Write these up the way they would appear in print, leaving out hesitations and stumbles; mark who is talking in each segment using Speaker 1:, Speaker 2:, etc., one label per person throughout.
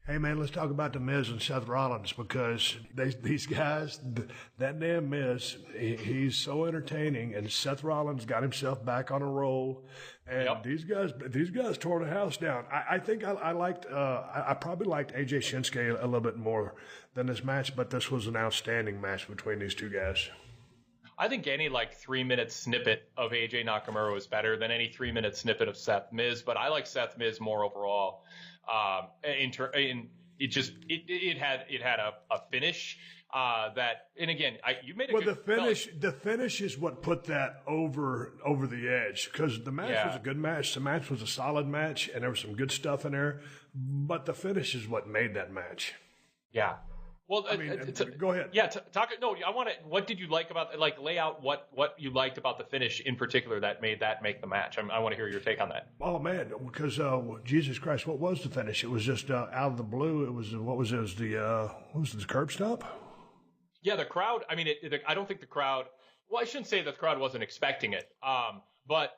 Speaker 1: Hey man, let's talk about the Miz and Seth Rollins because these guys, that damn Miz, he's so entertaining, and Seth Rollins got himself back on a roll, and
Speaker 2: Yep.
Speaker 1: these guys tore the house down. I think I liked, I probably liked AJ Shinsuke a little bit more than this match, but this was an outstanding match between these two guys.
Speaker 2: I think any 3-minute snippet of AJ Nakamura was better than any 3-minute snippet of Seth Miz, but I like Seth Miz more overall. It had a finish and again, you made a
Speaker 1: Well,
Speaker 2: good
Speaker 1: the finish is what put that over the edge because the match was a good match. The match was a solid match, and there was some good stuff in there. But the finish is what made that match.
Speaker 2: Yeah. Well,
Speaker 1: go ahead.
Speaker 2: Yeah, talk. No, I want to. What did you like about lay out what you liked about the finish in particular that make the match? I want to hear your take on that.
Speaker 1: Oh man, because Jesus Christ, what was the finish? It was just out of the blue. It was what was it? What was the curb stop?
Speaker 2: Yeah, the crowd. I mean, I don't think the crowd. Well, I shouldn't say that the crowd wasn't expecting it. But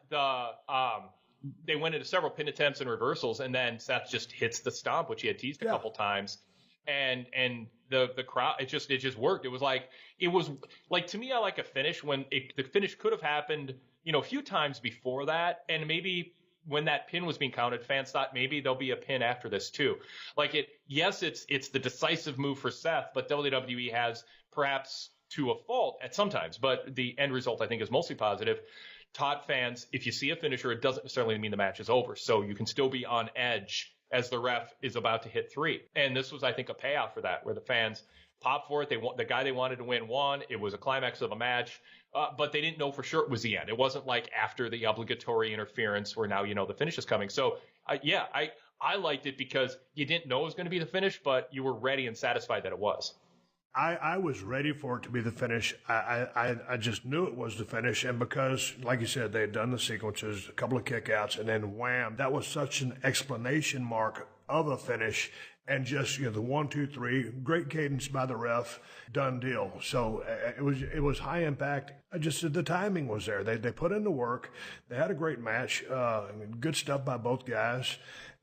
Speaker 2: they went into several pin attempts and reversals, and then Seth just hits the stomp, which he had teased a couple times, and the crowd, it just worked. It was like to me, I like a finish when the finish could have happened, a few times before that, and maybe when that pin was being counted, fans thought maybe there'll be a pin after this too. It's the decisive move for Seth, but WWE has, perhaps to a fault at sometimes, but the end result I think is mostly positive, taught fans if you see a finisher, it doesn't necessarily mean the match is over. So you can still be on edge as the ref is about to hit 3. And this was, I think, a payoff for that, where the fans popped for it. The guy they wanted to win won. It was a climax of a match, but they didn't know for sure it was the end. It wasn't like after the obligatory interference where now the finish is coming. So, I liked it because you didn't know it was going to be the finish, but you were ready and satisfied that it was.
Speaker 1: I was ready for it to be the finish. I just knew it was the finish. And because, like you said, they had done the sequences, a couple of kickouts, and then wham, that was such an explanation mark of a finish. And just, the 1, 2, 3, great cadence by the ref, done deal. So it was high impact. The timing was there. They put in the work. They had a great match. Good stuff by both guys.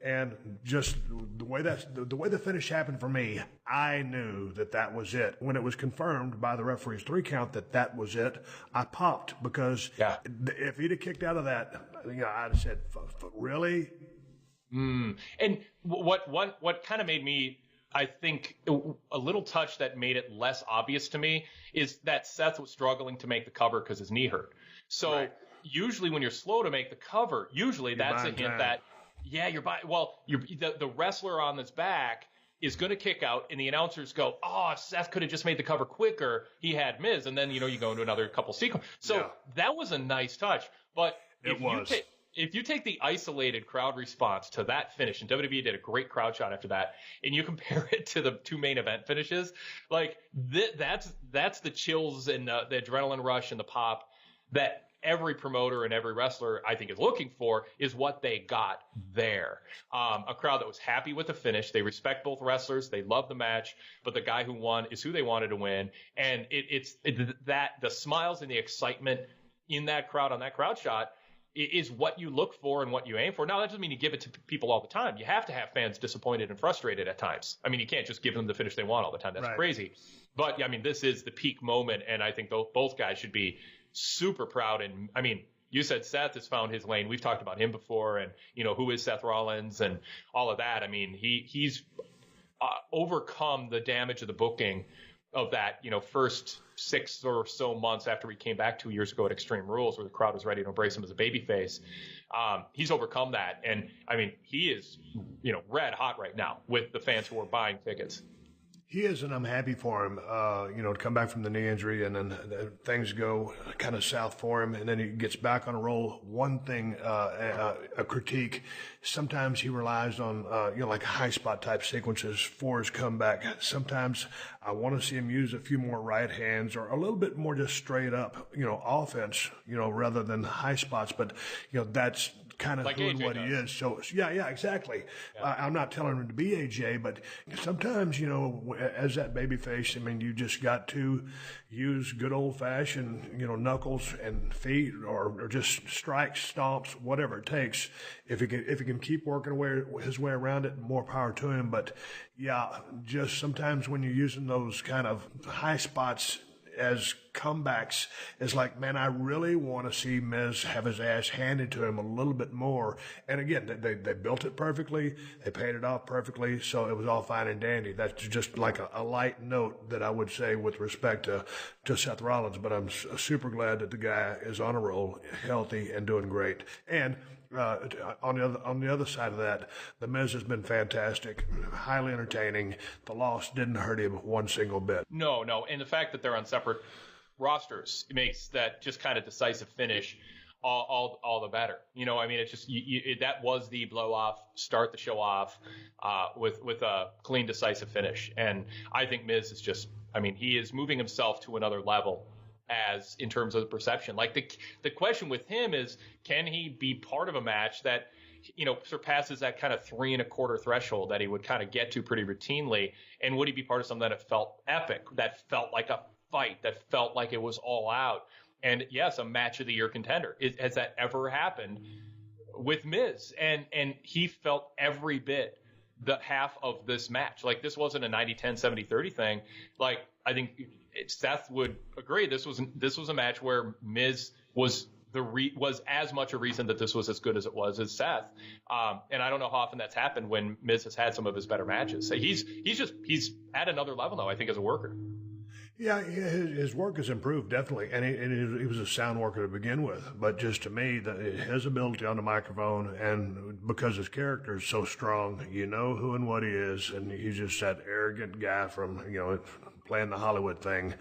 Speaker 1: And just the way the finish happened for me, I knew that was it. When it was confirmed by the referee's 3 count that was it, I popped because if he'd have kicked out of that, I'd have said, really?
Speaker 2: And what kind of made me, I think, a little touch that made it less obvious to me is that Seth was struggling to make the cover because his knee hurt. So usually when you're slow to make the cover, that's a hint that, you're buying. Well, the wrestler on his back is going to kick out, and the announcers go, "Oh, Seth could have just made the cover quicker. He had Miz," and then you go into another couple sequences. So that was a nice touch. But if you take the isolated crowd response to that finish, and WWE did a great crowd shot after that, and you compare it to the 2 main event finishes, that's the chills and the adrenaline rush and the pop that every promoter and every wrestler, I think, is looking for, is what they got there. A crowd that was happy with the finish. They respect both wrestlers. They love the match, but the guy who won is who they wanted to win. And it's the smiles and the excitement in that crowd on that crowd shot is what you look for and what you aim for. Now, that doesn't mean you give it to people all the time. You have to have fans disappointed and frustrated at times. I mean, you can't just give them the finish they want all the time. That's crazy. But, this is the peak moment, and I think both guys should be super proud. And, you said Seth has found his lane. We've talked about him before, and, who is Seth Rollins and all of that. He's overcome the damage of the booking of that, first 6 or so months after he came back 2 years ago at Extreme Rules, where the crowd was ready to embrace him as a babyface. He's overcome that. And he is, red hot right now with the fans who are buying tickets.
Speaker 1: He is, and I'm happy for him, to come back from the knee injury, and then things go kind of south for him, and then he gets back on a roll. One thing, a critique, sometimes he relies on, like high spot type sequences for his comeback. Sometimes I want to see him use a few more right hands or a little bit more just straight up, offense, rather than high spots. But, that's kind of
Speaker 2: like
Speaker 1: who and
Speaker 2: AJ
Speaker 1: what he
Speaker 2: does.
Speaker 1: is. So yeah, exactly.
Speaker 2: Yeah.
Speaker 1: I'm not telling him to be AJ, but sometimes, as that baby face, I mean, you just got to use good old fashioned, knuckles and feet, or just strikes, stomps, whatever it takes. If he can keep working his way around it, more power to him. But yeah, just sometimes when you're using those kind of high spots as comebacks, it's like, man, I really want to see Miz have his ass handed to him a little bit more. And again, they built it perfectly, they paid it off perfectly, so it was all fine and dandy. That's just like a light note that I would say with respect to Seth Rollins. But I'm super glad that the guy is on a roll, healthy and doing great. And on the other side of that, the Miz has been fantastic, highly entertaining. The loss didn't hurt him one single bit.
Speaker 2: No, and the fact that they're on separate rosters makes that just kind of decisive finish all the better. I mean, it's just that was the blow off, start the show off with a clean, decisive finish. And I think Miz is just, I mean, he is moving himself to another level as in terms of the perception. Like the question with him is, can he be part of a match that surpasses that kind of 3 1/4 threshold that he would kind of get to pretty routinely? And would he be part of something that felt epic, that felt like a fight, that felt like it was all out? And yes, a match of the year contender. Has that ever happened with Miz? And he felt every bit the half of this match. Like, this wasn't a 90-10, 70-30 thing. Like, I think Seth would agree. This was a match where Miz was as much a reason that this was as good as it was as Seth. And I don't know how often that's happened when Miz has had some of his better matches. So he's at another level now, I think, as a worker.
Speaker 1: Yeah, his work has improved, definitely, and he was a sound worker to begin with. But just to me, his ability on the microphone, and because his character is so strong, you know who and what he is, and he's just that arrogant guy from, playing the Hollywood thing.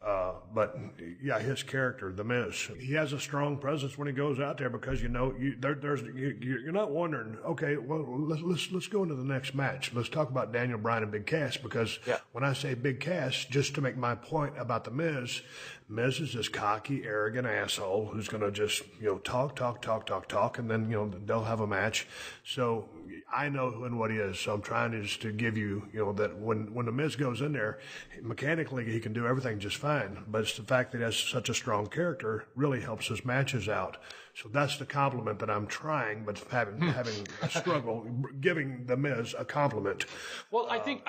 Speaker 1: But yeah, his character, The Miz, he has a strong presence when he goes out there, because you're not wondering, okay, well, let's go into the next match. Let's talk about Daniel Bryan and Big Cass, because when I say Big Cass, just to make my point about The Miz is this cocky, arrogant asshole who's going to just, talk, and then, they'll have a match. So I know who and what he is. So I'm trying to just to give you, that when The Miz goes in there, mechanically he can do everything just fine. But it's the fact that he has such a strong character really helps his matches out. So that's the compliment that I'm trying, but having a struggle giving The Miz a compliment.
Speaker 2: Well, I think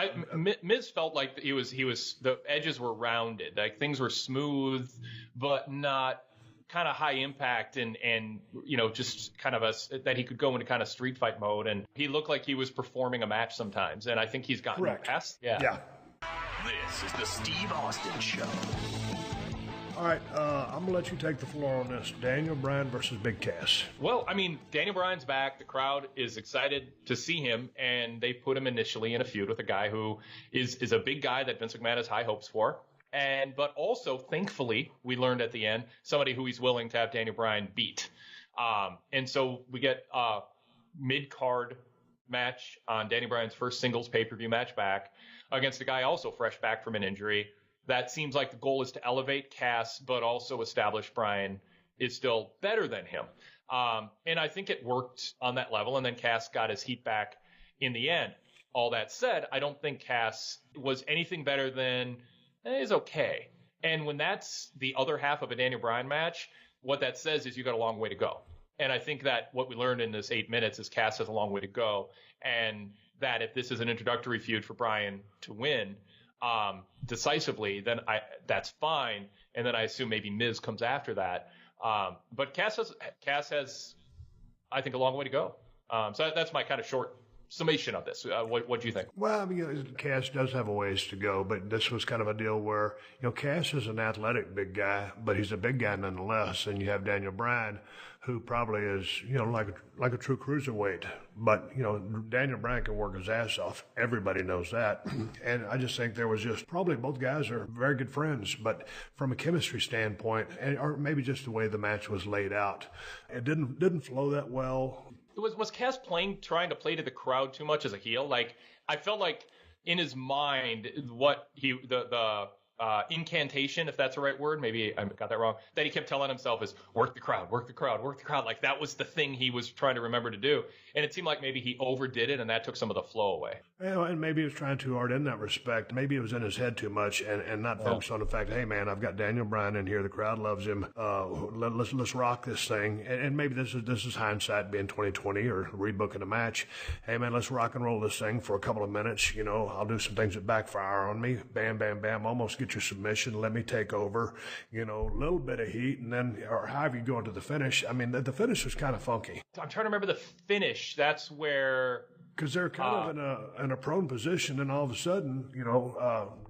Speaker 2: Miz felt like he was the edges were rounded, like things were smooth, but not kind of high impact, and just kind of that he could go into kind of street fight mode, and he looked like he was performing a match sometimes, and I think he's gotten past. Yeah.
Speaker 3: This is the Steve Austin Show.
Speaker 1: All right, I'm going to let you take the floor on this. Daniel Bryan versus Big Cass.
Speaker 2: Well, I mean, Daniel Bryan's back. The crowd is excited to see him, and they put him initially in a feud with a guy who is a big guy that Vince McMahon has high hopes for. But also, thankfully, we learned at the end, somebody who he's willing to have Daniel Bryan beat. And so we get a mid-card match on Daniel Bryan's first singles pay-per-view match back against a guy also fresh back from an injury. That seems like the goal is to elevate Cass, but also establish Bryan is still better than him. And I think it worked on that level, and then Cass got his heat back in the end. All that said, I don't think Cass was anything better than is okay. And when that's the other half of a Daniel Bryan match, what that says is you got a long way to go. And I think that what we learned in this 8 minutes is Cass has a long way to go, and that if this is an introductory feud for Bryan to win decisively, then that's fine. And then I assume maybe Miz comes after that. But Cass has, I think, a long way to go. So that's my kind of short summation of this. What do you think?
Speaker 1: Well, I mean, Cass does have a ways to go, but this was kind of a deal where, Cass is an athletic big guy, but he's a big guy nonetheless. And you have Daniel Bryan, who probably is, like a true cruiserweight. But, Daniel Bryan can work his ass off. Everybody knows that. And I just think there was just probably both guys are very good friends, but from a chemistry standpoint, or maybe just the way the match was laid out, it didn't flow that well.
Speaker 2: Was Cass trying to play to the crowd too much as a heel? Like, I felt like in his mind, what the incantation, if that's the right word. Maybe I got that wrong. That he kept telling himself is work the crowd, work the crowd, work the crowd. Like that was the thing he was trying to remember to do. And it seemed like maybe he overdid it, and that took some of the flow away.
Speaker 1: And maybe he was trying too hard in that respect. Maybe it was in his head too much, and not focused on the fact, hey man, I've got Daniel Bryan in here. The crowd loves him. Let's rock this thing. And maybe this is hindsight being 2020 or rebooking a match. Hey man, let's rock and roll this thing for a couple of minutes. I'll do some things that backfire on me. Bam, bam, bam. Almost get your submission. Let me take over. Little bit of heat, and then or however you go into the finish. I mean, the finish was kind of funky.
Speaker 2: I'm trying to remember the finish. That's where.
Speaker 1: Because they're kind of in a prone position, and all of a sudden,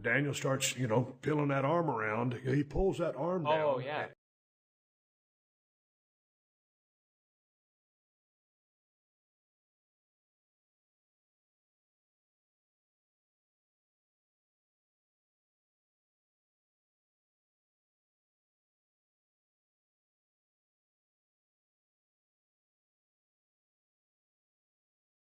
Speaker 1: Daniel starts, peeling that arm around. He pulls that arm down.
Speaker 2: Oh, yeah.